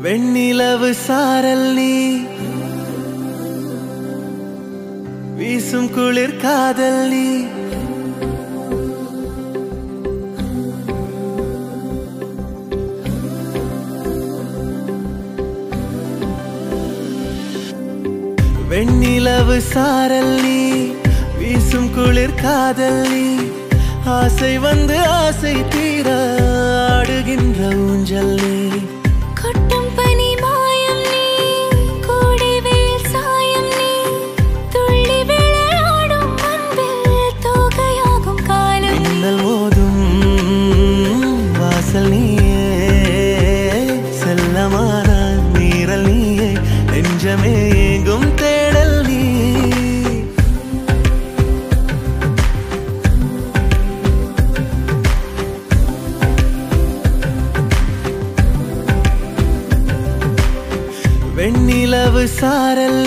வெண்ணிலவு சாரல் நீ வீசும் குளிர் காதல் நீ வெண்ணிலவு சாரல் நீ வீசும் குளிர் காதல் நீ ஆசை வந்து ஆசை தீர ஆடுகின்ற ஊஞ்சல் நீ கொட்டும் பனி மாயம் நீ கோடை வெயில் சாயம் நீ துள்ளி விளையாடும் அன்பில் தோகையாகும் காலம் மின்னல் மோதும் வாசல் நீயே செல்லமான நீரல் நீயே நெஞ்சமே எங்கும் தேடல் நீ வெண்ணிலவு சாரல்